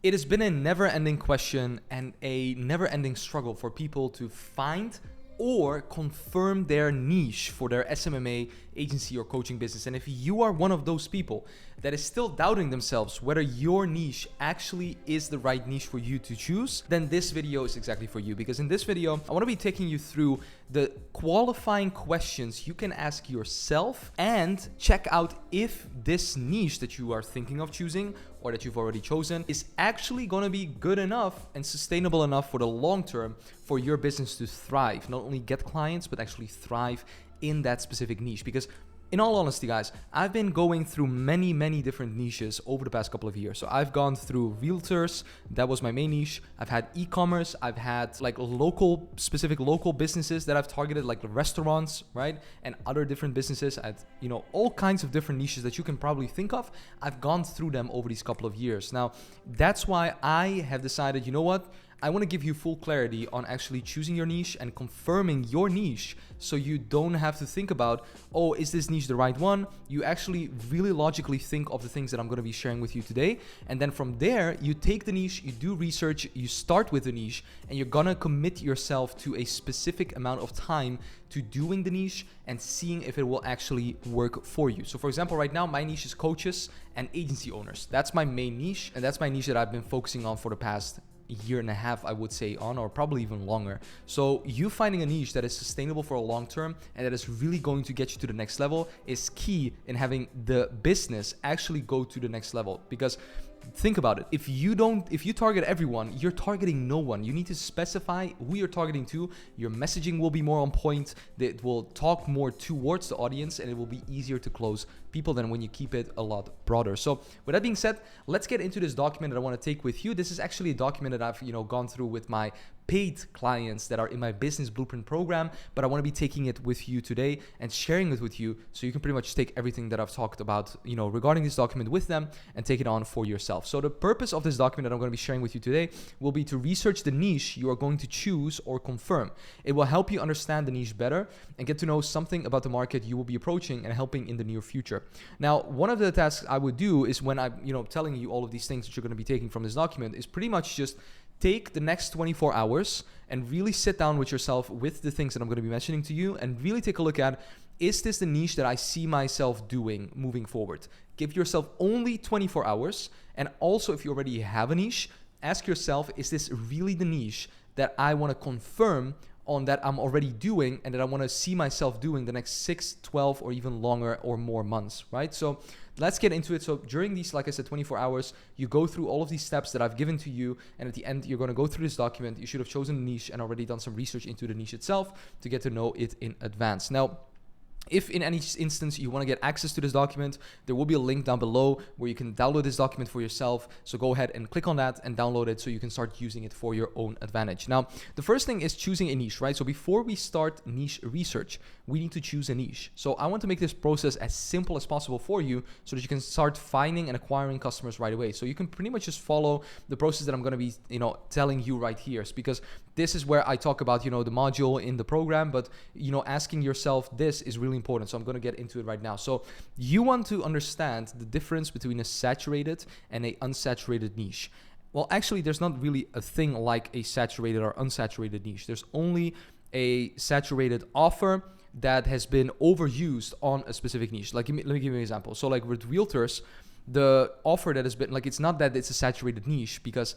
It has been a never-ending question and a never-ending struggle for people to find or confirm their niche for their SMMA agency or coaching business. And if you are one of those people that is still doubting themselves whether your niche actually is the right niche for you to choose, then this video is exactly for you. Because in this video, I want to be taking you through the qualifying questions you can ask yourself and check out if this niche that you are thinking of choosing or that you've already chosen is actually going to be good enough and sustainable enough for the long term for your business to thrive. Not only get clients, but actually thrive in that specific niche. Because in all honesty, guys, I've been going through many different niches over the past couple of years. So I've gone through realtors. That was my main niche. I've had e-commerce. I've had like specific local businesses that I've targeted, like restaurants, right? And other different businesses at, all kinds of different niches that you can probably think of. I've gone through them over these couple of years. Now, that's why I have decided, you know what? I want to give you full clarity on actually choosing your niche and confirming your niche so you don't have to think about, oh, is this niche the right one? You actually really logically think of the things that I'm going to be sharing with you today. And then from there, you take the niche, you do research, you start with the niche, and you're going to commit yourself to a specific amount of time to doing the niche and seeing if it will actually work for you. So for example, right now, my niche is coaches and agency owners. That's my main niche, and that's my niche that I've been focusing on for the past year and a half, I would say, or probably even longer. So you finding a niche that is sustainable for a long term and that is really going to get you to the next level is key in having the business actually go to the next level. Because think about it. If you target everyone, you're targeting no one. You need to specify who you're targeting to. Your messaging will be more on point. It will talk more towards the audience, and it will be easier to close people than when you keep it a lot broader. So with that being said, let's get into this document that I want to take with you. This is actually a document that I've gone through with my paid clients that are in my business blueprint program, but I want to be taking it with you today and sharing it with you so you can pretty much take everything that I've talked about, regarding this document with them and take it on for yourself. So the purpose of this document that I'm going to be sharing with you today will be to research the niche you are going to choose or confirm. It will help you understand the niche better and get to know something about the market you will be approaching and helping in the near future. Now, one of the tasks I would do is when I'm, telling you all of these things that you're going to be taking from this document is pretty much just take the next 24 hours and really sit down with yourself with the things that I'm going to be mentioning to you and really take a look at, is this the niche that I see myself doing moving forward? Give yourself only 24 hours. And also, if you already have a niche, ask yourself, is this really the niche that I want to confirm on that I'm already doing and that I want to see myself doing the next 6, 12, or even longer or more months, right? So let's get into it. So during these, like I said, 24 hours, you go through all of these steps that I've given to you. And at the end, you're going to go through this document. You should have chosen a niche and already done some research into the niche itself to get to know it in advance. Now, if in any instance you want to get access to this document, there will be a link down below where you can download this document for yourself. So go ahead and click on that and download it so you can start using it for your own advantage. Now, the first thing is choosing a niche, right? So before we start niche research, we need to choose a niche. So I want to make this process as simple as possible for you so that you can start finding and acquiring customers right away. So you can pretty much just follow the process that I'm going to be, telling you right here, because this is where I talk about, the module in the program, but, asking yourself this is really important. So I'm going to get into it right now. So you want to understand the difference between a saturated and a unsaturated niche. Well, actually, there's not really a thing like a saturated or unsaturated niche. There's only a saturated offer that has been overused on a specific niche. Like, let me give you an example. So like with realtors, the offer that has been, it's not that it's a saturated niche, because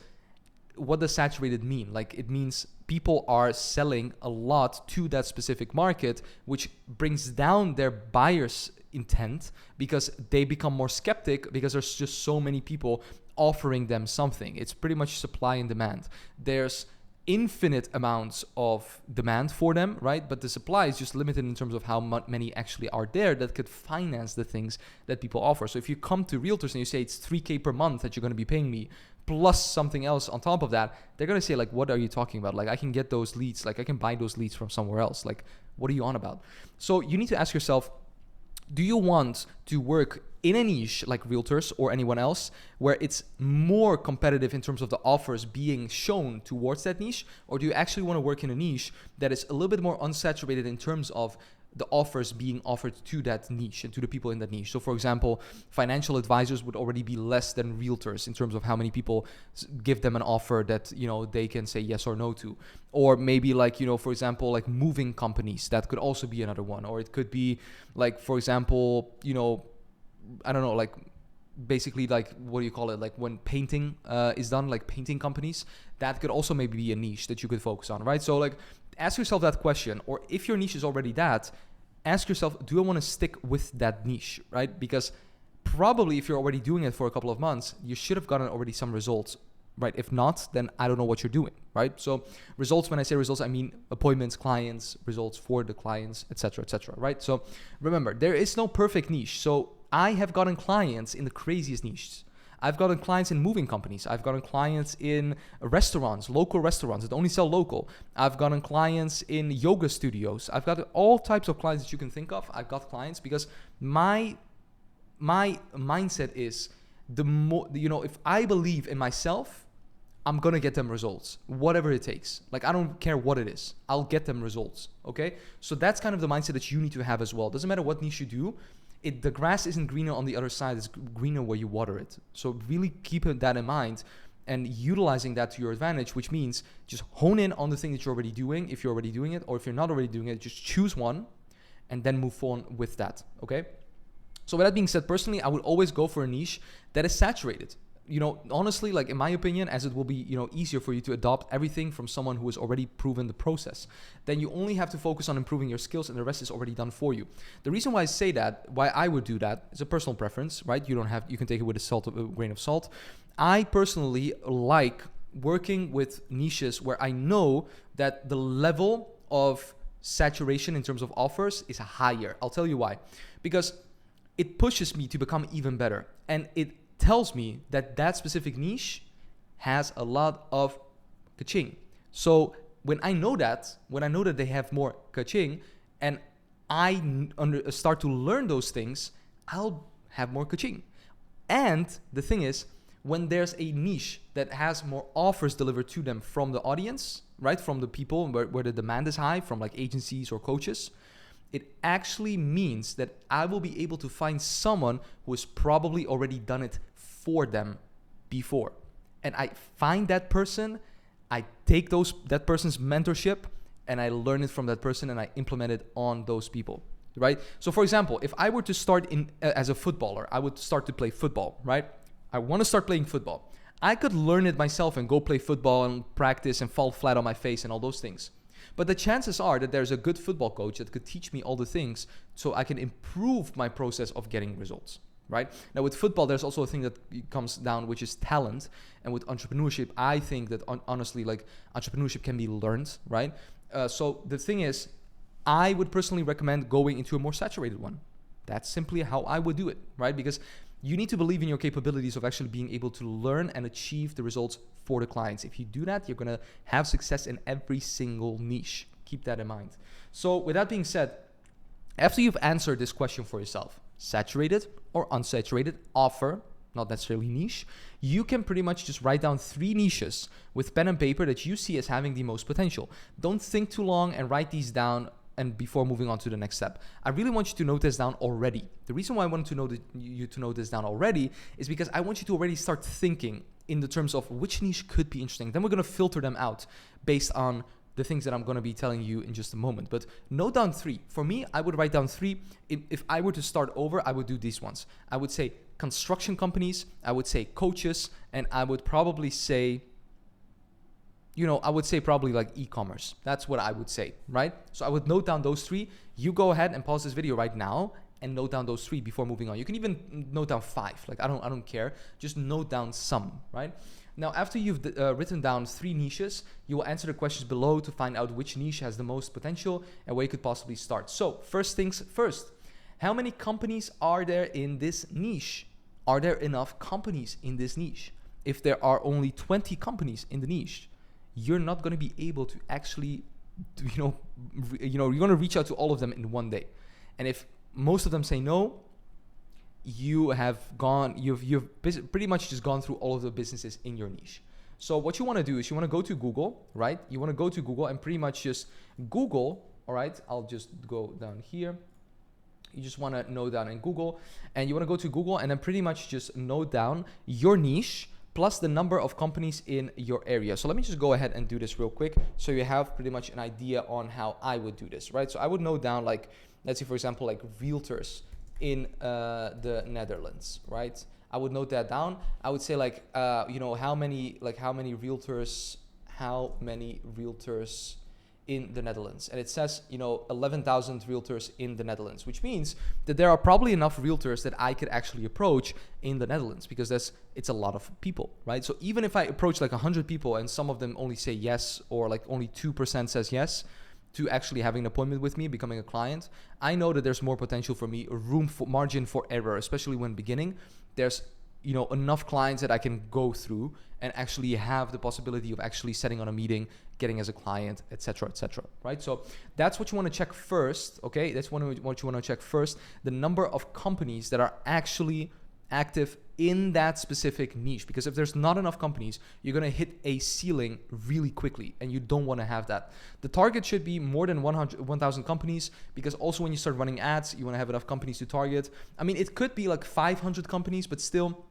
what does saturated mean? Like, it means people are selling a lot to that specific market, which brings down their buyer's intent because they become more skeptic because there's just so many people offering them something. It's pretty much supply and demand. There's infinite amounts of demand for them, right? But the supply is just limited in terms of how many actually are there that could finance the things that people offer. So if you come to realtors and you say it's $3,000 per month that you're going to be paying me, plus something else on top of that, they're going to say, like, what are you talking about? Like, I can get those leads. Like, I can buy those leads from somewhere else. Like, what are you on about? So you need to ask yourself, do you want to work in a niche like realtors or anyone else where it's more competitive in terms of the offers being shown towards that niche? Or do you actually want to work in a niche that is a little bit more unsaturated in terms of the offers being offered to that niche and to the people in that niche. So for example, financial advisors would already be less than realtors in terms of how many people give them an offer that, you know, they can say yes or no to. Or maybe like, you know, for example, like moving companies, that could also be another one. Or it could be like, for example, you know, I don't know, like basically like, what do you call it? Like when painting is done, like painting companies, that could also maybe be a niche that you could focus on, right? So like ask yourself that question, or if your niche is already that, ask yourself, do I want to stick with that niche, right? Because probably if you're already doing it for a couple of months, you should have gotten already some results, right? If not, then I don't know what you're doing, right? So results, when I say results, I mean appointments, clients, results for the clients, etc., right? So remember, there is no perfect niche. So I have gotten clients in the craziest niches. I've gotten clients in moving companies. I've gotten clients in restaurants, local restaurants that only sell local. I've gotten clients in yoga studios. I've got all types of clients that you can think of. I've got clients because my mindset is the more, you know, if I believe in myself, I'm going to get them results, whatever it takes. Like, I don't care what it is. I'll get them results. Okay. So that's kind of the mindset that you need to have as well. Doesn't matter what niche you do. The grass isn't greener on the other side, it's greener where you water it. So really keep that in mind and utilizing that to your advantage, which means just hone in on the thing that you're already doing, if you're already doing it, or if you're not already doing it, just choose one and then move on with that, okay? So with that being said, personally, I would always go for a niche that is saturated. You know, honestly, like in my opinion, as it will be, you know, easier for you to adopt everything from someone who has already proven the process, then you only have to focus on improving your skills and the rest is already done for you. The reason why I say that, why I would do that, is a personal preference, right? You can take it with a grain of salt. I personally like working with niches where I know that the level of saturation in terms of offers is higher. I'll tell you why. Because it pushes me to become even better. And it tells me that that specific niche has a lot of ka-ching. So when I know that they have more ka-ching and I start to learn those things, I'll have more ka-ching. And the thing is, when there's a niche that has more offers delivered to them from the audience, right, from the people where the demand is high, from like agencies or coaches, it actually means that I will be able to find someone who has probably already done it for them before. And I find that person, I take that person's mentorship and I learn it from that person and I implement it on those people, right? So for example, if I were to start as a footballer, I would start to play football, right? I want to start playing football. I could learn it myself and go play football and practice and fall flat on my face and all those things. But the chances are that there's a good football coach that could teach me all the things so I can improve my process of getting results, right? Now with football, there's also a thing that comes down, which is talent. And with entrepreneurship, I think that honestly, like entrepreneurship can be learned, right? So the thing is, I would personally recommend going into a more saturated one. That's simply how I would do it, right? Because you need to believe in your capabilities of actually being able to learn and achieve the results for the clients. If you do that, you're going to have success in every single niche. Keep that in mind. So with that being said, after you've answered this question for yourself, saturated or unsaturated offer, not necessarily niche, you can pretty much just write down 3 niches with pen and paper that you see as having the most potential. Don't think too long and write these down and before moving on to the next step. I really want you to note this down already. The reason why I want you to note this down already is because I want you to already start thinking in the terms of which niche could be interesting. Then we're going to filter them out based on the things that I'm going to be telling you in just a moment. But note down 3. For me, I would write down 3. If I were to start over, I would do these ones. I would say construction companies, I would say coaches, and I would probably say, I would say probably like e-commerce. That's what I would say, right? So I would note down those 3. You go ahead and pause this video right now and note down those 3 before moving on. You can even note down 5. Like I don't care. Just note down some, right? Now, after you've written down 3 niches, you will answer the questions below to find out which niche has the most potential and where you could possibly start. So first things first, how many companies are there in this niche? Are there enough companies in this niche? If there are only 20 companies in the niche, you're not going to be able to actually, you're going to reach out to all of them in one day. And if most of them say no, you've pretty much just gone through all of the businesses in your niche. So what you want to do is you want to go to Google, right? You want to go to Google and pretty much just Google, All right, I'll just go down here. You just want to note down in Google, and you want to go to Google and then pretty much just note down your niche plus the number of companies in your area. So let me just go ahead and do this real quick so you have pretty much an idea on how I would do this, right? So I would note down, like, let's say for example, like realtors in the Netherlands, right? I would note that down. I would say like, how many realtors in the Netherlands, and it says 11,000 realtors in the Netherlands, which means that there are probably enough realtors that I could actually approach in the Netherlands, because it's a lot of people, right? So even if I approach like 100 people and some of them only say yes, or like only 2% says yes to actually having an appointment with me, becoming a client, I know that there's more potential for me, margin for error, especially when beginning. There's enough clients that I can go through and actually have the possibility of actually setting on a meeting, getting as a client, etc., right? So that's what you want to check first, okay? That's what you want to check first, the number of companies that are actually active in that specific niche. Because if there's not enough companies, you're going to hit a ceiling really quickly, and you don't want to have that. The target should be more than 1,000 companies, because also when you start running ads, you want to have enough companies to target. I mean, it could be like 500 companies, but still,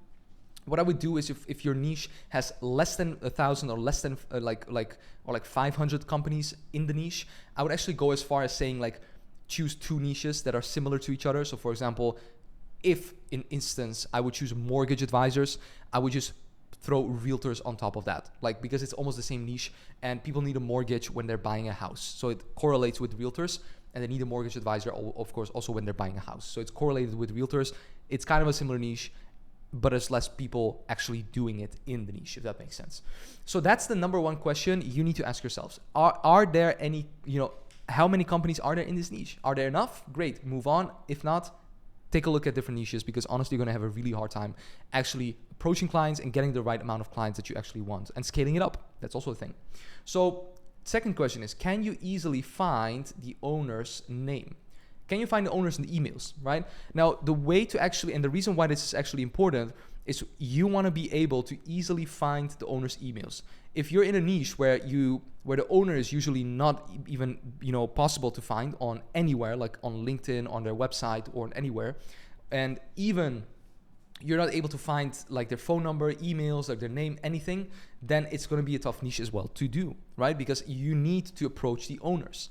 what I would do is if your niche has less than 1,000 or less than like 500 companies in the niche, I would actually go as far as saying like choose 2 niches that are similar to each other. So for example, if in instance I would choose mortgage advisors, I would just throw realtors on top of that, like, because it's almost the same niche and people need a mortgage when they're buying a house. So it correlates with realtors, and they need a mortgage advisor, of course, also when they're buying a house. So it's correlated with realtors. It's kind of a similar niche, but there's less people actually doing it in the niche, if that makes sense. So that's the number one question you need to ask yourselves. Are there any, how many companies are there in this niche? Are there enough? Great, move on. If not, take a look at different niches, because honestly, you're going to have a really hard time actually approaching clients and getting the right amount of clients that you actually want, and scaling it up. That's also a thing. So second question is, can you easily find the owner's name? Can you find the owners in the emails, right? Now, the way to actually, and the reason why this is actually important, is you want to be able to easily find the owner's emails. If you're in a niche where the owner is usually not even possible to find on anywhere, like on LinkedIn, on their website, or anywhere, and even you're not able to find like their phone number, emails, like their name, anything, then it's going to be a tough niche as well to do, right? Because you need to approach the owners.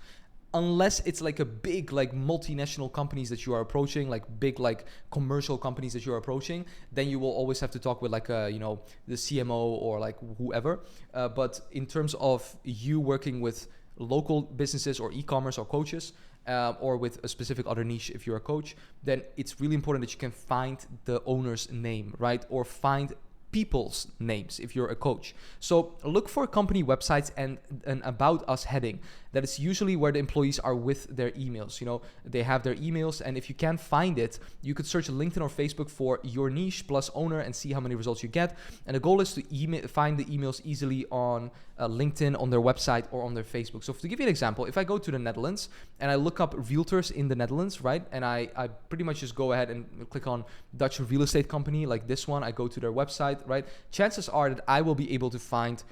Unless it's like a big like multinational companies that you are approaching, like big like commercial companies that you're approaching, then you will always have to talk with like the CMO or like whoever. But in terms of you working with local businesses or e-commerce or coaches, or with a specific other niche, if you're a coach, then it's really important that you can find the owner's name, right? Or find people's names if you're a coach. So look for company websites and an About Us heading. That is usually where the employees are with their emails. They have their emails, and if you can't find it, you could search LinkedIn or Facebook for your niche plus owner and see how many results you get. And the goal is to find the emails easily on LinkedIn, on their website, or on their Facebook. So to give you an example, if I go to the Netherlands and I look up realtors in the Netherlands, right? And I pretty much just go ahead and click on Dutch real estate company, like this one. I go to their website, right? Chances are that I will be able to find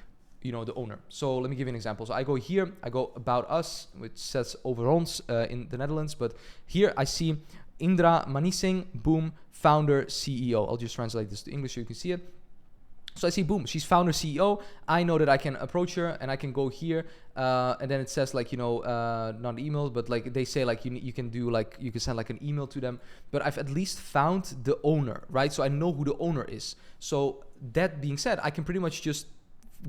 the owner. So let me give you an example. So I go here, I go About Us, which says over ons in the Netherlands, but here I see Indra Manising, boom, founder, CEO. I'll just translate this to English so you can see it. So I see, boom, she's founder, CEO. I know that I can approach her, and I can go here, and then it says like, not email, but like they say like you can do like, you can send like an email to them, but I've at least found the owner, right? So I know who the owner is. So that being said, I can pretty much just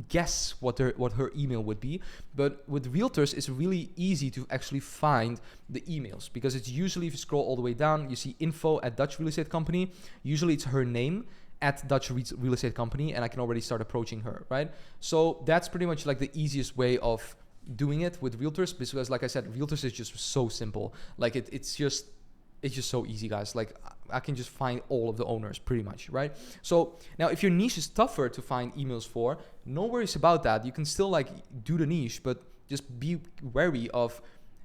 guess what her email would be. But with realtors, it's really easy to actually find the emails, because it's usually, if you scroll all the way down, you see info at Dutch real estate company. Usually it's her name at Dutch real estate company, and I can already start approaching her, right? So that's pretty much like the easiest way of doing it with realtors, because like I said, realtors is just so simple. Like it's just so easy, guys. Like I can just find all of the owners pretty much, right? So now if your niche is tougher to find emails for, no worries about that. You can still like do the niche, but just be wary of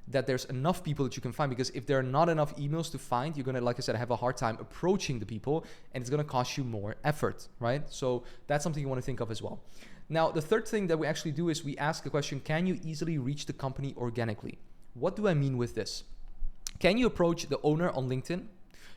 that there's enough people that you can find, because if there are not enough emails to find, you're going to, like I said, have a hard time approaching the people, and it's going to cost you more effort, right? So that's something you want to think of as well. Now, the third thing that we actually do is we ask the question, can you easily reach the company organically, What do I mean with this? Can you approach the owner on LinkedIn?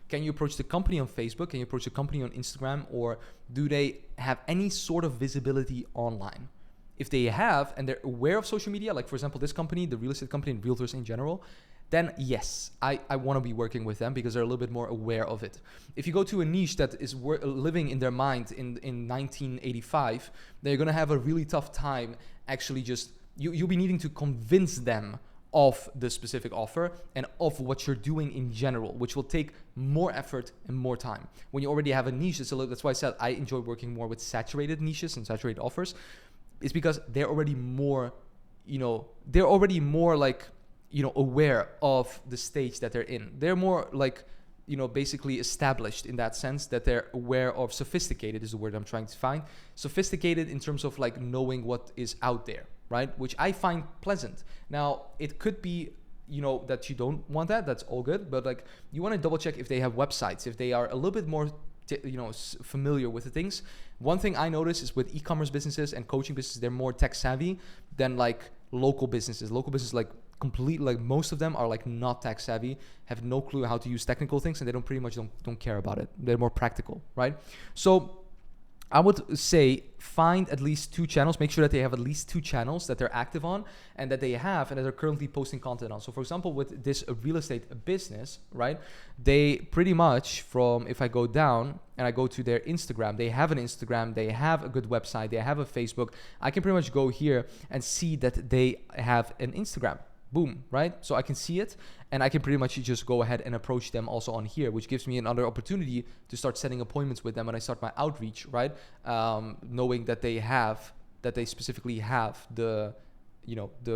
Can you approach the company on Facebook? Can you approach the company on Instagram? Or do they have any sort of visibility online? If they have, and they're aware of social media, like for example, this company, the real estate company and realtors in general, then yes, I want to be working with them because they're a little bit more aware of it. If you go to a niche that is living in their mind in 1985, then you're going to have a really tough time actually just, you'll be needing to convince them of the specific offer and of what you're doing in general, which will take more effort and more time. When you already have a niche, that's why I said I enjoy working more with saturated niches and saturated offers. It's because they're already more, like, aware of the stage that they're in. They're more like, basically established in that sense that they're aware of. Sophisticated is the word I'm trying to find. Sophisticated in terms of like knowing what is out there, right? Which I find pleasant. Now, it could be, that you don't want that. That's all good. But like, you want to double check if they have websites, if they are a little bit more familiar with the things. One thing I notice is with e-commerce businesses and coaching businesses, they're more tech savvy than like local businesses. Local businesses, like completely, like most of them are like not tech savvy, have no clue how to use technical things, and they don't care about it. They're more practical, right? So I would say find at least 2 channels. Make sure that they have at least 2 channels that they're active on and that that they're currently posting content on. So for example, with this real estate business, right? They pretty much if I go down and I go to their Instagram, they have an Instagram, they have a good website, they have a Facebook. I can pretty much go here and see that they have an Instagram. Boom, right? So I can see it and I can pretty much just go ahead and approach them also on here, which gives me another opportunity to start setting appointments with them when I start my outreach, right? Knowing that they specifically have the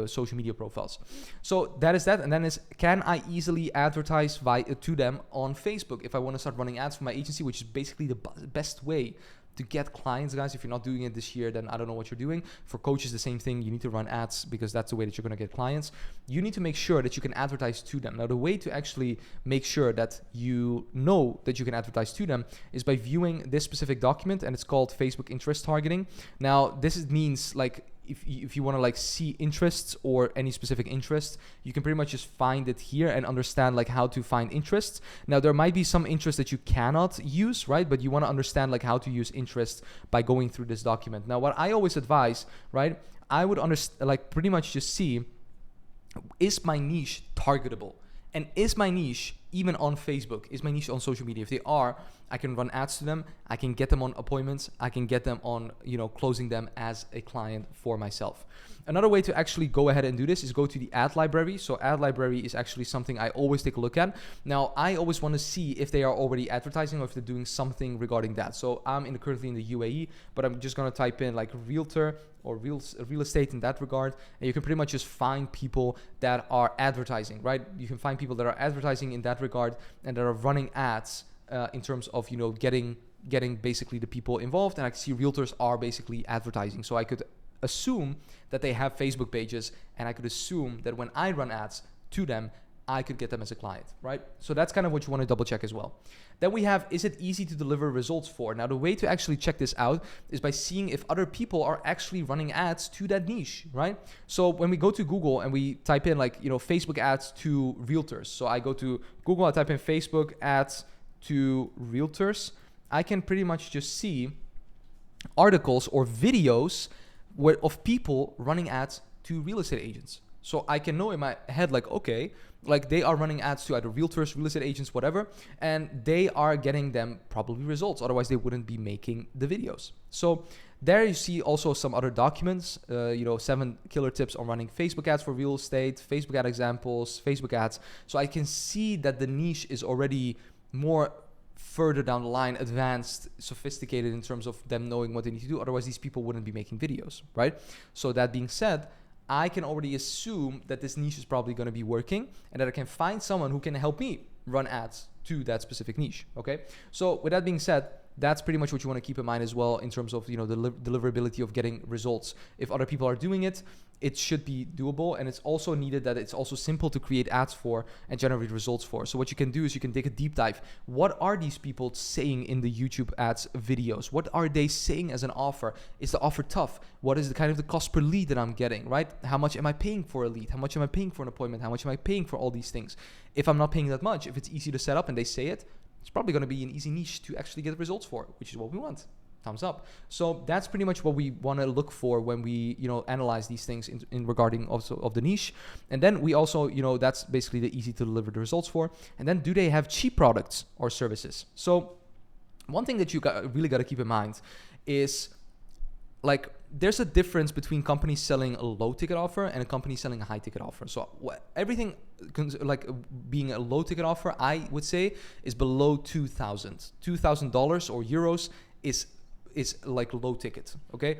social media profiles. So that is that. And then can I easily advertise to them on Facebook if I want to start running ads for my agency, which is basically the best way to get clients, guys. If you're not doing it this year, then I don't know what you're doing. For coaches, the same thing. You need to run ads because that's the way that you're going to get clients. You need to make sure that you can advertise to them. Now, the way to actually make sure that you know that you can advertise to them is by viewing this specific document, and it's called Facebook interest targeting. Now, means like, if you want to like see interests or any specific interest, you can pretty much just find it here and understand like how to find interests. Now, there might be some interests that you cannot use, right? But you want to understand like how to use interests by going through this document. Now, what I always advise, right? I would pretty much just see, is my niche targetable? And is my niche even on Facebook? Is my niche on social media? If they are, I can run ads to them. I can get them on appointments. I can get them on, closing them as a client for myself. Another way to actually go ahead and do this is go to the ad library. So ad library is actually something I always take a look at. Now, I always want to see if they are already advertising or if they're doing something regarding that. So I'm currently in the UAE, but I'm just going to type in like realtor or real estate in that regard, and you can pretty much just find people that are advertising, right? You can find people that are advertising in that regard and that are running ads in terms of getting basically the people involved. And I can see realtors are basically advertising, so I could assume that they have Facebook pages, and I could assume that when I run ads to them, I could get them as a client, right? So that's kind of what you want to double check as well. Then we have, is it easy to deliver results for? Now, the way to actually check this out is by seeing if other people are actually running ads to that niche, right? So when we go to Google and we type in like, Facebook ads to realtors. So I go to Google, I type in Facebook ads to realtors. I can pretty much just see articles or videos of people running ads to real estate agents. So I can know in my head, like, okay, like they are running ads to either realtors, real estate agents, whatever, and they are getting them probably results. Otherwise, they wouldn't be making the videos. So there you see also some other documents, 7 killer tips on running Facebook ads for real estate, Facebook ad examples, Facebook ads. So I can see that the niche is already more further down the line, advanced, sophisticated in terms of them knowing what they need to do. Otherwise, these people wouldn't be making videos, right? So that being said, I can already assume that this niche is probably going to be working and that I can find someone who can help me run ads to that specific niche, okay? So with that being said, that's pretty much what you want to keep in mind as well in terms of, the deliverability of getting results. If other people are doing it, it should be doable, and it's also needed that it's also simple to create ads for and generate results for. So what you can do is you can take a deep dive. What are these people saying in the YouTube ads videos? What are they saying as an offer? Is the offer tough? What is the kind of the cost per lead that I'm getting, right? How much am I paying for a lead? How much am I paying for an appointment? How much am I paying for all these things? If I'm not paying that much, if it's easy to set up and they say it, it's probably going to be an easy niche to actually get results for, which is what we want. Thumbs up. So that's pretty much what we want to look for when we, analyze these things in regarding also of the niche. And then we also, that's basically the easy to deliver the results for. And then do they have cheap products or services? So one thing that you really got to keep in mind is like there's a difference between companies selling a low ticket offer and a company selling a high ticket offer. So everything like being a low ticket offer, I would say, is below $2,000 or euros is like low ticket. Okay,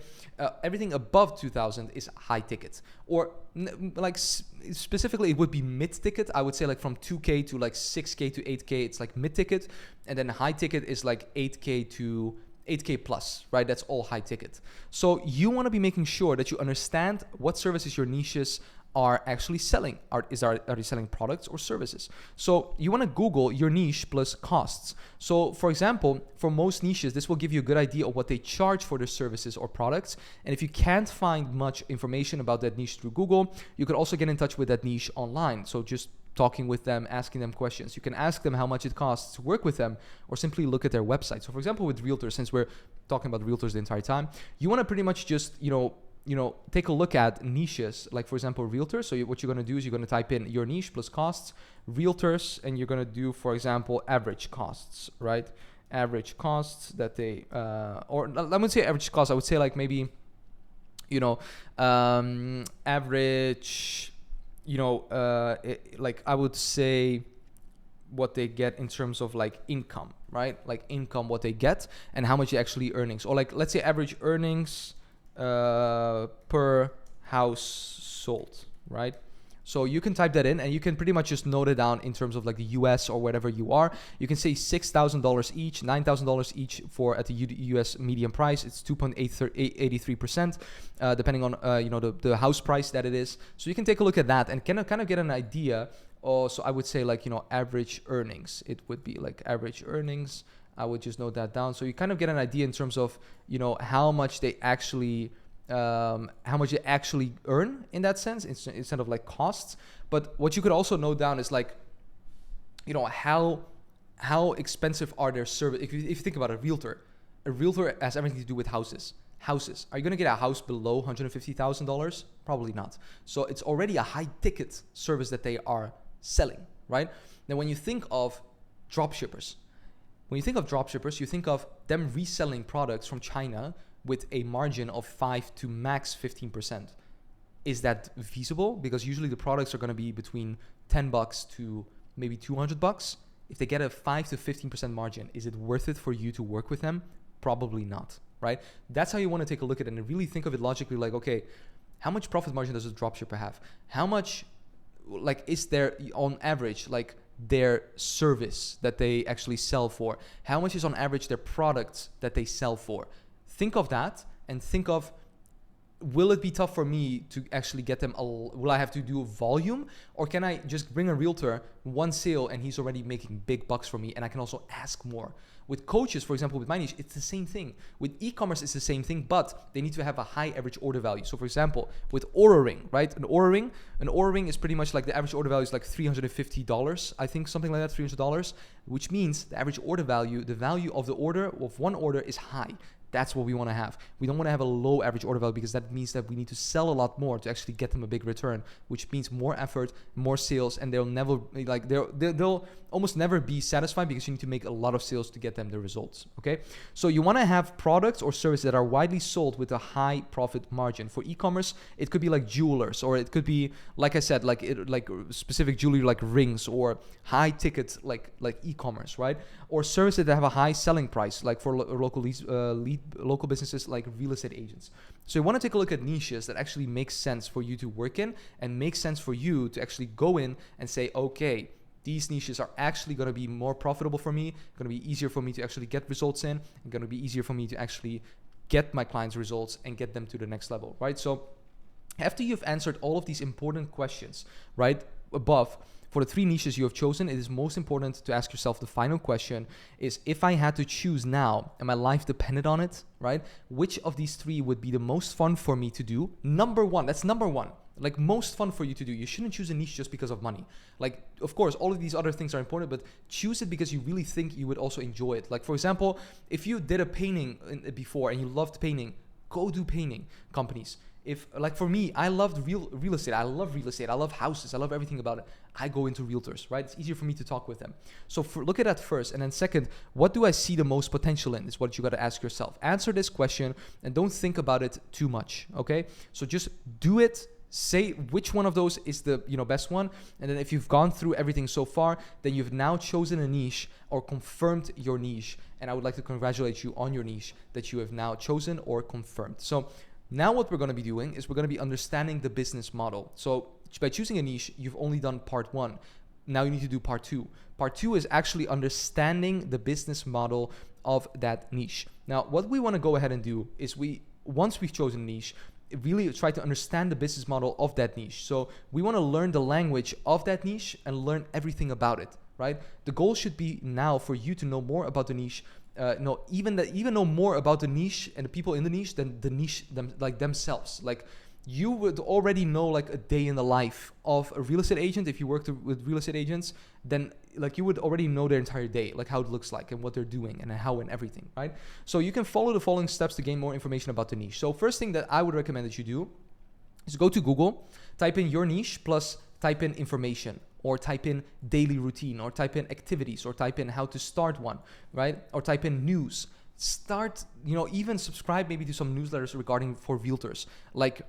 everything above 2,000 is high ticket, or specifically it would be mid ticket. I would say like from 2K to like 6K to 8K, it's like mid ticket, and then high ticket is like 8K to 8K plus, right? That's all high ticket. So you want to be making sure that you understand what services your niches are actually selling. Are they selling products or services? So you want to Google your niche plus costs. So for example, for most niches, this will give you a good idea of what they charge for their services or products. And if you can't find much information about that niche through Google, you could also get in touch with that niche online. So just talking with them, asking them questions. You can ask them how much it costs to work with them, or simply look at their website. So for example, with realtors, since we're talking about realtors the entire time, you want to pretty much just, take a look at niches, like for example, realtors. So what you're going to do is you're going to type in your niche plus costs, realtors, and you're going to do, for example, average costs, right? Average costs that they, or I wouldn't say average costs. I would say like maybe, average, like I would say what they get in terms of like income, right? Like income, what they get and how much actually earnings, or like, let's say average earnings per house sold, right? So you can type that in and you can pretty much just note it down in terms of like the US or wherever you are. You can say $6,000 each, $9,000 each for at the US median price. It's 2.83%, depending on the house price that it is. So you can take a look at that and kind of get an idea. So I would say like, average earnings. It would be like average earnings. I would just note that down. So you kind of get an idea in terms of, how much they actually earn in that sense, instead of like costs. But what you could also note down is like, how expensive are their service. If you think about a realtor has everything to do with houses. Are you going to get a house below $150,000? Probably not. So it's already a high ticket service that they are selling, right? Now, when you think of dropshippers, you think of them reselling products from China with a margin of 5 to max 15%. Is that feasible? Because usually the products are going to be between $10 to maybe $200. If they get a 5 to 15% margin, is it worth it for you to work with them? Probably not, right? That's how you want to take a look at it and really think of it logically, like, okay, how much profit margin does a dropshipper have? How much, like, is there on average, like, their service that they actually sell for? How much is on average their products that they sell for? Think of that and think of, will it be tough for me to actually get them? Will I have to do a volume, or can I just bring a realtor, one sale, and he's already making big bucks for me, and I can also ask more? With coaches, for example, with my niche, it's the same thing. With e-commerce, it's the same thing, but they need to have a high average order value. So for example, with Aura Ring, right? An Aura Ring is pretty much like the average order value is like $350, I think, something like that, $300, which means the average order value, the value of the order, of one order, is high. That's what we want to have. We don't want to have a low average order value, because that means that we need to sell a lot more to actually get them a big return, which means more effort, more sales, and they'll almost never be satisfied, because you need to make a lot of sales to get them the results. Okay, so you want to have products or services that are widely sold with a high profit margin. For e-commerce, it could be like jewelers, or it could be, like I said, like specific jewelry, like rings, or high ticket like e-commerce, right? Or services that have a high selling price, like for local businesses like real estate agents. So you want to take a look at niches that actually make sense for you to work in and make sense for you to actually go in and say, okay, These niches are actually going to be more profitable for me, going to be easier for me to actually get results in, and going to be easier for me to actually get my clients results and get them to the next level, right? So after you've answered all of these important questions, right, above, for the 3 niches you have chosen, it is most important to ask yourself the final question is, if I had to choose now and my life depended on it, right, which of these 3 would be the most fun for me to do? Number 1, that's number 1. Like, most fun for you to do. You shouldn't choose a niche just because of money. Like, of course, all of these other things are important, but choose it because you really think you would also enjoy it. Like, for example, if you did a painting before and you loved painting, go do painting companies. If, like, for me, I loved real estate. I love real estate. I love houses. I love everything about it. I go into realtors, right? It's easier for me to talk with them. So look at that first. And then second, what do I see the most potential in is what you got to ask yourself. Answer this question and don't think about it too much, okay? So just do it. Say which one of those is the best one, and then if you've gone through everything so far, then you've now chosen a niche or confirmed your niche, and I would like to congratulate you on your niche that you have now chosen or confirmed. So now what we're going to be doing is we're going to be understanding the business model. So by choosing a niche, you've only done part 1. Now you need to do part 2. Part 2 is actually understanding the business model of that niche. Now what we want to go ahead and do is once we've chosen a niche, really try to understand the business model of that niche. So we want to learn the language of that niche and learn everything about it, right? The goal should be now for you to know more about the niche, even know more about the niche and the people in the niche than the niche themselves. Like, you would already know like a day in the life of a real estate agent. If you worked with real estate agents, then like you would already know their entire day, like how it looks like and what they're doing and how and everything, right? So you can follow the following steps to gain more information about the niche. So first thing that I would recommend that you do is go to Google, type in your niche plus type in information, or type in daily routine, or type in activities, or type in how to start one, right? Or type in news. Start, even subscribe maybe to some newsletters regarding for realtors. Like,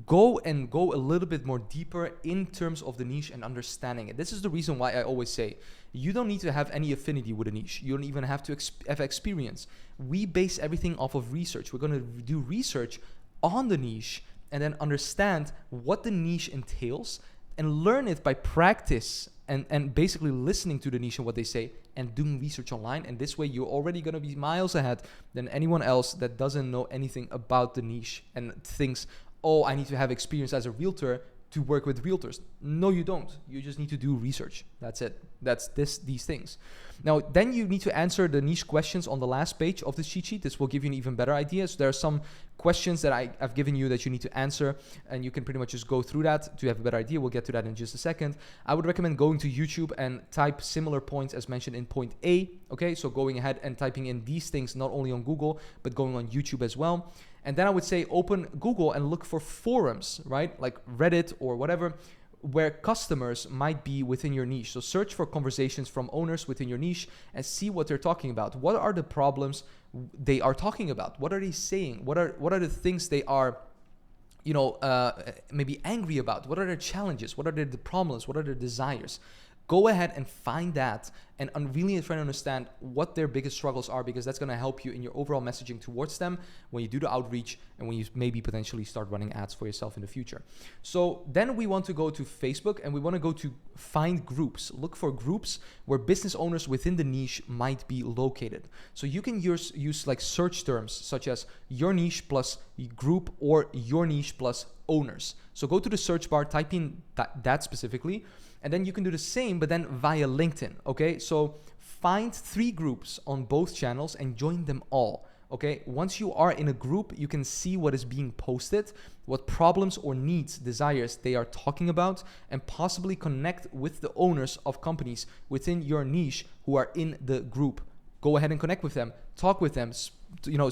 go a little bit more deeper in terms of the niche and understanding it. This is the reason why I always say you don't need to have any affinity with a niche. You don't even have to have experience. We base everything off of research. We're going to do research on the niche and then understand what the niche entails and learn it by practice and basically listening to the niche and what they say and doing research online. And this way you're already going to be miles ahead than anyone else that doesn't know anything about the niche and thinks, oh, I need to have experience as a realtor to work with realtors. No, you don't. You just need to do research. That's it. That's these things. Now, then you need to answer the niche questions on the last page of this cheat sheet. This will give you an even better idea. So there are some questions that I've given you that you need to answer, and you can pretty much just go through that to have a better idea. We'll get to that in just a second. I would recommend going to YouTube and type similar points as mentioned in point A. Okay, so going ahead and typing in these things not only on Google, but going on YouTube as well. And then I would say open Google and look for forums, right? Like Reddit or whatever, where customers might be within your niche. So search for conversations from owners within your niche and see what they're talking about. What are the problems they are talking about? What are they saying? What are the things they are, maybe angry about? What are their challenges? What are the problems? What are their desires? Go ahead and find that and really try to understand what their biggest struggles are, because that's going to help you in your overall messaging towards them when you do the outreach and when you maybe potentially start running ads for yourself in the future. So then we want to go to Facebook and we want to go to find groups. Look for groups where business owners within the niche might be located. So you can use like search terms such as your niche plus group or your niche plus owners. So go to the search bar, type in that specifically. And then you can do the same, but then via LinkedIn, okay? So find 3 groups on both channels and join them all, okay? Once you are in a group, you can see what is being posted, what problems or needs, desires they are talking about, and possibly connect with the owners of companies within your niche who are in the group. Go ahead and connect with them, talk with them,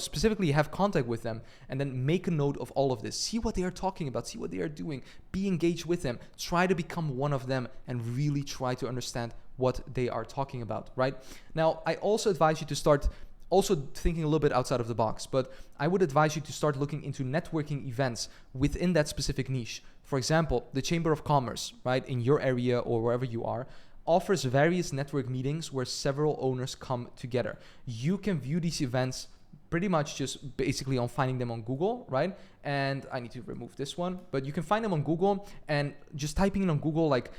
specifically have contact with them, and then make a note of all of this. See what they are talking about, see what they are doing, be engaged with them, try to become one of them and really try to understand what they are talking about, right? Now, I also advise you to start also thinking a little bit outside of the box, but I would advise you to start looking into networking events within that specific niche. For example, the Chamber of Commerce, right, in your area or wherever you are, offers various network meetings where several owners come together. You can view these events pretty much just basically on finding them on Google, right? And I need to remove this one, but you can find them on Google and just typing in on Google like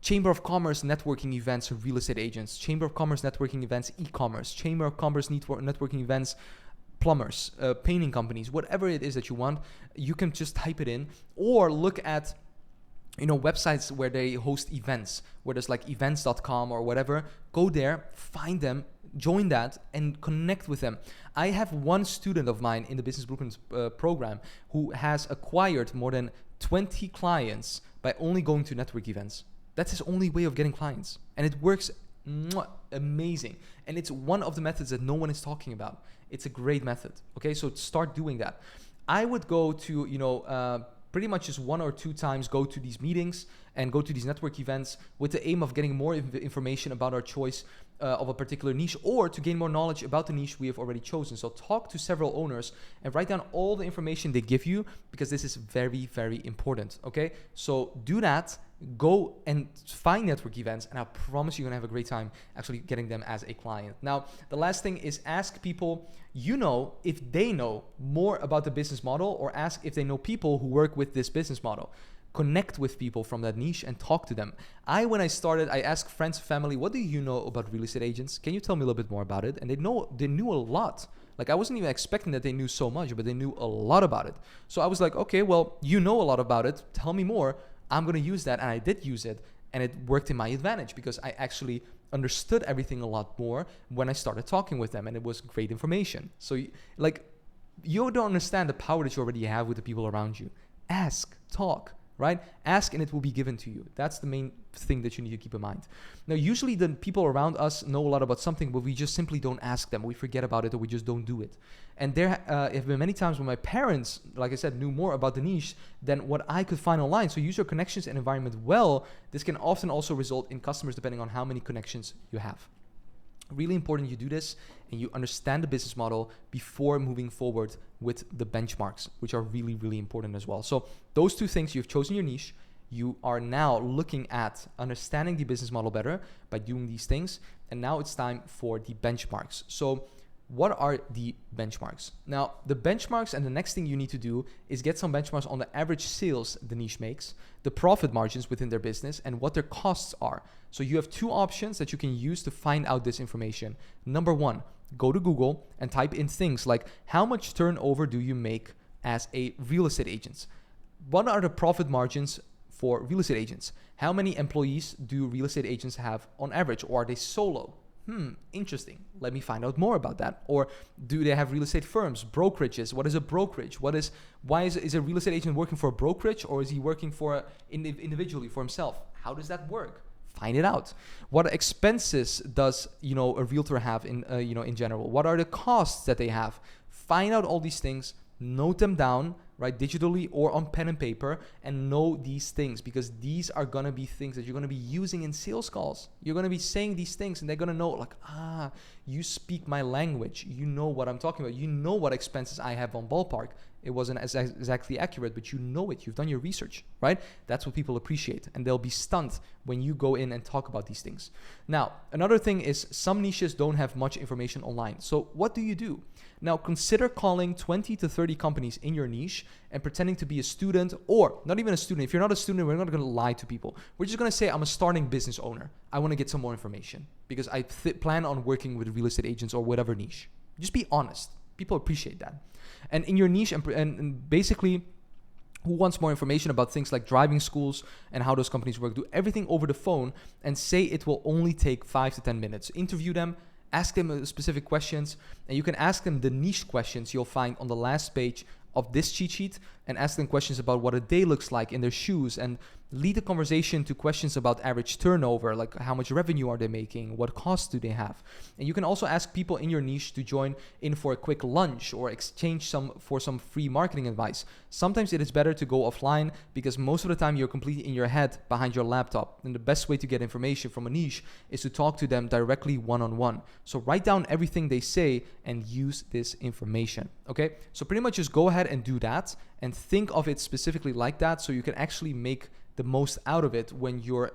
Chamber of Commerce networking events, real estate agents. Chamber of Commerce networking events, e-commerce. Chamber of Commerce networking events, plumbers, painting companies, whatever it is that you want, you can just type it in, or look at websites where they host events, where there's like events.com or whatever. Go there, find them, join that, and connect with them. I have one student of mine in the Business Blueprint program who has acquired more than 20 clients by only going to network events. That's his only way of getting clients. And it works amazing. And it's one of the methods that no one is talking about. It's a great method. Okay, so start doing that. I would go to, pretty much just 1 or 2 times go to these meetings and go to these network events with the aim of getting more information about our choice of a particular niche, or to gain more knowledge about the niche we have already chosen. So talk to several owners and write down all the information they give you, because this is very, very important. Okay, so do that. Go and find network events, and I promise you're gonna have a great time actually getting them as a client. Now, the last thing is ask people if they know more about the business model, or ask if they know people who work with this business model. Connect with people from that niche and talk to them. When I started, I asked friends, family, what do you know about real estate agents? Can you tell me a little bit more about it? And they knew a lot. Like, I wasn't even expecting that they knew so much, but they knew a lot about it. So I was like, okay, well, you know a lot about it. Tell me more. I'm going to use that. And I did use it, and it worked in my advantage, because I actually understood everything a lot more when I started talking with them, and it was great information. So you don't understand the power that you already have with the people around you. Ask, talk, right? Ask and it will be given to you. That's the main thing that you need to keep in mind. Now, usually the people around us know a lot about something, but we just simply don't ask them. We forget about it, or we just don't do it. And there have been many times when my parents, like I said, knew more about the niche than what I could find online. So use your connections and environment well. This can often also result in customers depending on how many connections you have. Really important you do this and you understand the business model before moving forward with the benchmarks, which are really, really important as well. So those 2 things, you've chosen your niche. You are now looking at understanding the business model better by doing these things. And now it's time for the benchmarks. So what are the benchmarks? Now, the benchmarks, and the next thing you need to do is get some benchmarks on the average sales the niche makes, the profit margins within their business, and what their costs are. So you have 2 options that you can use to find out this information. Number 1, go to Google and type in things like, how much turnover do you make as a real estate agent? What are the profit margins for real estate agents? How many employees do real estate agents have on average, or are they solo? Interesting. Let me find out more about that. Or do they have real estate firms, brokerages? What is a brokerage? Why is a real estate agent working for a brokerage, or is he working for individually for himself? How does that work? Find it out. What expenses does a realtor have in general? What are the costs that they have? Find out all these things. Note them down, right, digitally or on pen and paper, and know these things, because these are going to be things that you're going to be using in sales calls. You're going to be saying these things, and they're going to know, like, you speak my language. You know what I'm talking about. You know what expenses I have on ballpark. It wasn't exactly accurate, but you know it. You've done your research, right? That's what people appreciate, and they'll be stunned when you go in and talk about these things. Now, another thing is some niches don't have much information online. So what do you do? Now, consider calling 20 to 30 companies in your niche and pretending to be a student, or not even a student. If you're not a student, we're not going to lie to people. We're just going to say, I'm a starting business owner. I want to get some more information because I plan on working with real estate agents or whatever niche. Just be honest. People appreciate that. And in your niche, and basically, who wants more information about things like driving schools and how those companies work, do everything over the phone and say it will only take 5 to 10 minutes. Interview them, ask them specific questions, and you can ask them the niche questions you'll find on the last page of this cheat sheet, and ask them questions about what a day looks like in their shoes, and lead the conversation to questions about average turnover, like how much revenue are they making, what costs do they have. And you can also ask people in your niche to join in for a quick lunch or exchange some free marketing advice. Sometimes it is better to go offline because most of the time you're completely in your head behind your laptop, and the best way to get information from a niche is to talk to them directly one-on-one. So write down everything they say and use this information. Okay, so pretty much just go ahead and do that and think of it specifically like that, so you can actually make the most out of it when you're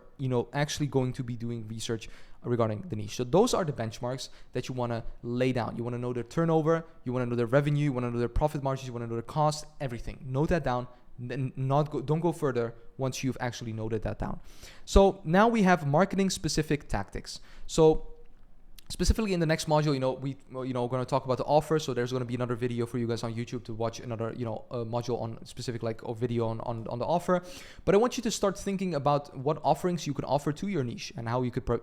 actually going to be doing research regarding the niche. So those are the benchmarks that you want to lay down. You want to know their turnover, you want to know their revenue, you want to know their profit margins, you want to know their cost, everything. Note that down, Then don't go further once you've actually noted that down. So now we have marketing specific tactics. So specifically in the next module, we're going to talk about the offer. So there's going to be another video for you guys on YouTube to watch another, module on specific or video on the offer. But I want you to start thinking about what offerings you could offer to your niche and how you could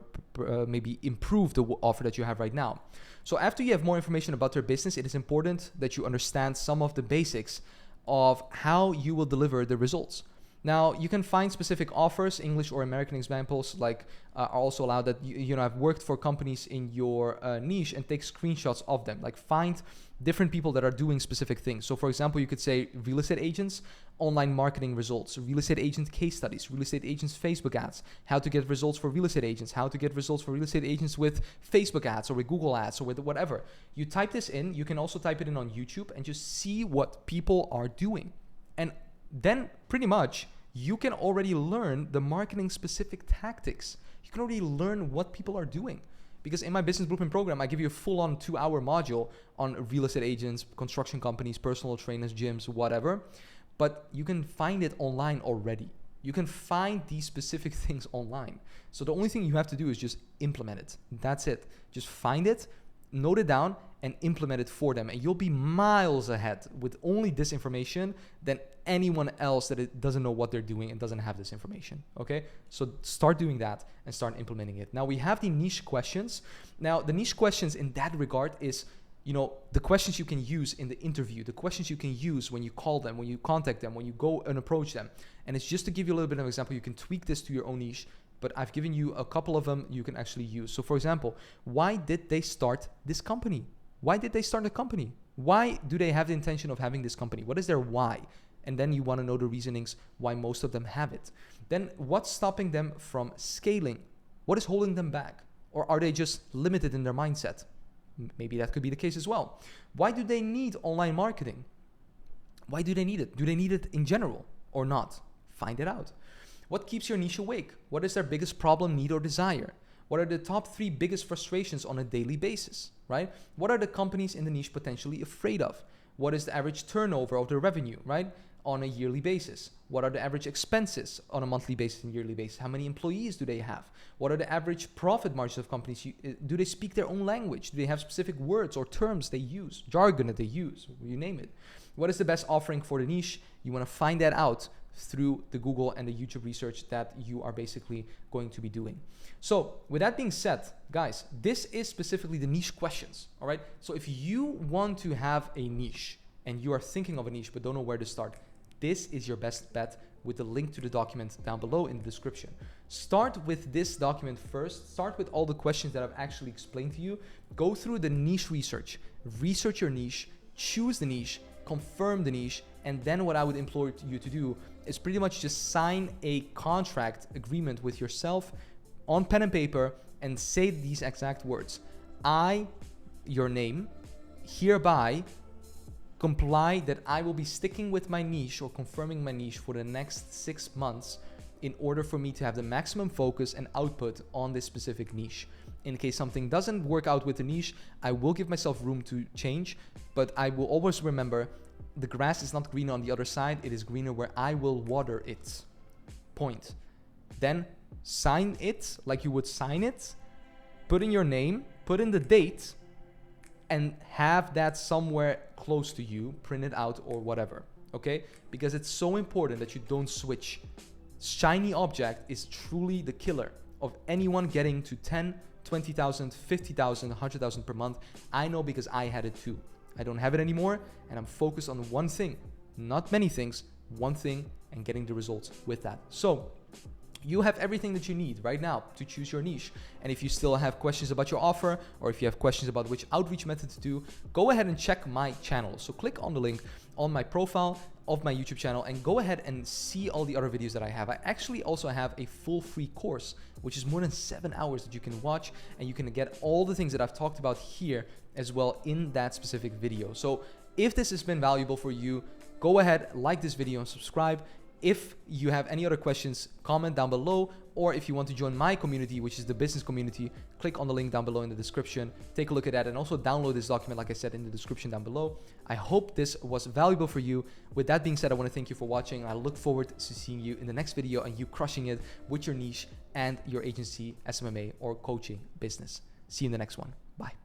maybe improve the offer that you have right now. So after you have more information about your business, it is important that you understand some of the basics of how you will deliver the results. Now, you can find specific offers, English or American examples, are also allowed that, I've worked for companies in your niche and take screenshots of them. Find different people that are doing specific things. So for example, you could say real estate agents, online marketing results, real estate agent case studies, real estate agents Facebook ads, how to get results for real estate agents, how to get results for real estate agents with Facebook ads or with Google ads or with whatever. You type this in. You can also type it in on YouTube and just see what people are doing. And then pretty much you can already learn the marketing specific tactics. You can already learn what people are doing. Because in my business blueprint program, I give you a full-on 2-hour module on real estate agents, construction companies, personal trainers, gyms, whatever. But you can find it online already. You can find these specific things online. So the only thing you have to do is just implement it. That's it. Just find it, note it down, and implement it for them. And you'll be miles ahead with only this information than anyone else that doesn't know what they're doing and doesn't have this information. Okay, so start doing that and start implementing it. Now we have the niche questions. Now the niche questions in that regard is, the questions you can use in the interview, the questions you can use when you call them, when you contact them, when you go and approach them. And it's just to give you a little bit of an example. You can tweak this to your own niche, but I've given you a couple of them you can actually use. So for example, why did they start this company? Why did they start a company? Why do they have the intention of having this company? What is their why? And then you want to know the reasonings why most of them have it. Then what's stopping them from scaling? What is holding them back? Or are they just limited in their mindset? Maybe that could be the case as well. Why do they need online marketing? Why do they need it? Do they need it in general or not? Find it out. What keeps your niche awake? What is their biggest problem, need, or desire? What are the top 3 biggest frustrations on a daily basis, right? What are the companies in the niche potentially afraid of? What is the average turnover of their revenue, right? On a yearly basis? What are the average expenses on a monthly basis and yearly basis? How many employees do they have? What are the average profit margins of companies? Do they speak their own language? Do they have specific words or terms they use, jargon that they use, you name it? What is the best offering for the niche? You want to find that out through the Google and the YouTube research that you are basically going to be doing. So with that being said, guys, this is specifically the niche questions, all right? So if you want to have a niche and you are thinking of a niche but don't know where to start, this is your best bet with the link to the document down below in the description. Start with this document first. Start with all the questions that I've actually explained to you. Go through the niche research your niche, choose the niche, confirm the niche, and then what I would implore you to do is pretty much just sign a contract agreement with yourself on pen and paper and say these exact words. I, your name, hereby comply that I will be sticking with my niche or confirming my niche for the next 6 months in order for me to have the maximum focus and output on this specific niche. In case something doesn't work out with the niche, I will give myself room to change, but I will always remember the grass is not greener on the other side, it is greener where I will water it. Point. Then sign it like you would sign it, put in your name, put in the date, and have that somewhere close to you, print it out or whatever, okay? Because it's so important that you don't switch. Shiny object is truly the killer of anyone getting to 10, 20,000, 50,000, 100,000 per month. I know because I had it too. I don't have it anymore, and I'm focused on one thing, not many things, one thing, and getting the results with that. So you have everything that you need right now to choose your niche. And if you still have questions about your offer, or if you have questions about which outreach method to do, go ahead and check my channel. So click on the link on my profile of my YouTube channel and go ahead and see all the other videos that I have. I actually also have a full free course, which is more than 7 hours that you can watch, and you can get all the things that I've talked about here as well in that specific video. So if this has been valuable for you, go ahead, like this video and subscribe. If you have any other questions, comment down below, or if you want to join my community, which is the business community, click on the link down below in the description. Take a look at that and also download this document, like I said, in the description down below. I hope this was valuable for you. With that being said, I want to thank you for watching. I look forward to seeing you in the next video and you crushing it with your niche and your agency, SMMA or coaching business. See you in the next one. Bye.